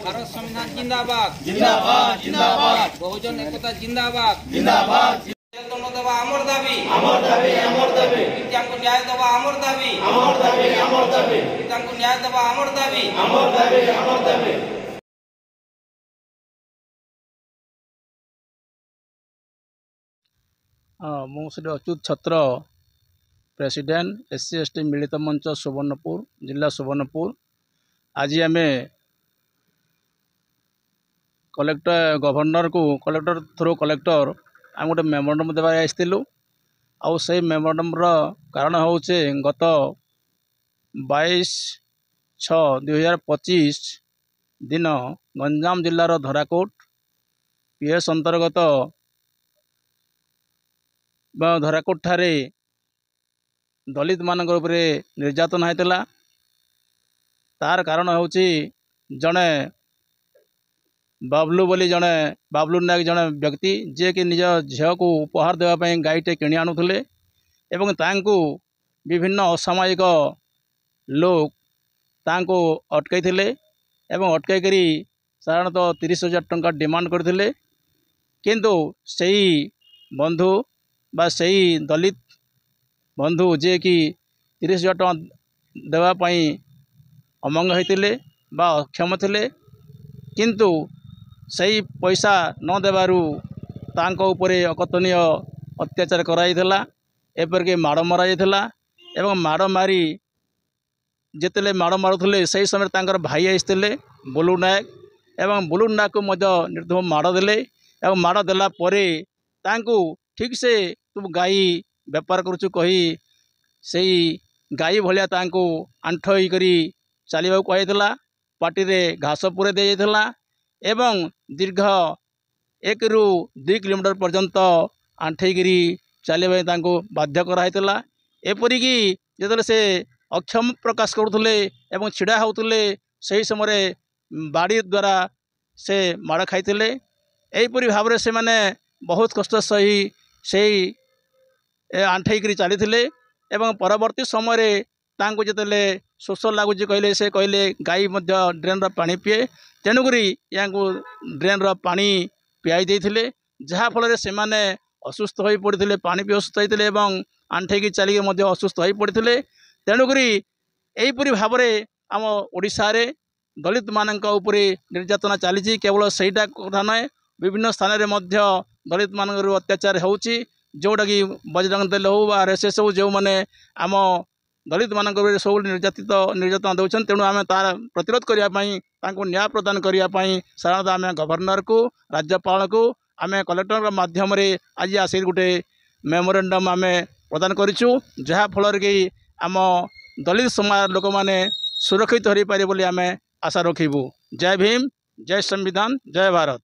भारत संविधान जिंदाबाद जिंदाबाद जिंदाबाद बहुजन एकता जिंदाबाद जिंदाबाद देवा आमर दाबी न्याय देवा आमर दाबी न्याय देवा आमर दाबी मु श्री अच्युत छत्र प्रेसिडेंट SC ST मिलित मंच सुवर्णपुर जिला सुवर्णपुर। आज आम कलेक्टर गवर्नर को कलेक्टर थ्रू कलेक्टर आम गोटे मेमोरेंडम देवा आसलु। आउ से मेमोरेंडम कारण हूँ गत 22/6/2025 दिन गंजाम जिलार धराकोट PS अंतर्गत धराकोट ठारे दलित मानक निर्यातन होता। तार कारण हूँ जड़े बाबलू बोली जड़े बाबलू नायक जड़े व्यक्ति जे कि निज झील को उपहार देवाई गाईटे किणी आणुले एवं तांको विभिन्न असामाजिक लोक तांको अटकई एवं अटकई करी साधारणतः 30,000 टंका डिमांड करथिले। किंतु सही बंधु बा सही दलित बंधु जे कि 30,000 टंका देवाई अमंग होते बा अक्षम थे। किंतु सही पैसा न देवारु तांको उपरे अकथनीय अत्याचार कराइला। एपरिक माड़ मरा जाइला एवं माड़ मारी जिते माड़ मारुले से समय तांकर भाई आसते बुलू नायक एवं बुलू नायक को निर्धूम माड़ देले एवं माड़ देला परे तांको ठीक से तू गाई बेपार करुचु कही से गाई भलिया तांको आंठई करी चलवा कहला। पार्टी रे घास पुरे दे जाइला एवं दीर्घ 1 ରୁ 2 किलोमीटर पर्यंत आंठईकरी चलवाई तांको बाध्य कराइला। एपरिक जो से अक्षम प्रकाश करुले एवं छिड़ा होते से समय बाड़ी द्वारा से माड़ खाइले। यहीपरि भाव से मैंने बहुत कष्ट सही से आंठईकरी चली एवं परवर्ती समय तांको जिते शोष लगुच कहले से कहले गाई ड्रेन पानी पीए तेणुक या ड्रेन पानी पियाई देते जहाँफल से मैंने असुस्थ हो पड़ते पानी पी असुस्थ होते एवं आंठईकी चलिक असुस्थ हो पड़ते। तेणुक यहीपरि भाव आम ओडिशा रे दलित मानक उपरे निर्यातना चली केवल सहीटा कथा नए विभिन्न स्थान में दलित मान अत्याचार होउची जोटा कि बजरंग दल हो RSS हो जो मैंने आम दलित मान सब निर्यातना दौरान। तेणु आम तार प्रतिरोध करने न्याय प्रदान करने साधारणतः आम गवर्नर को राज्यपाल को आम कलेक्टर माध्यम आज आसिक गोटे मेमोरेंडम आम प्रदान करूँ जहाँफल कि आम दलित समाज लोक मैंने सुरक्षित हो पारे बोली आम आशा रखिबू। जय भीम, जय संविधान, जय भारत।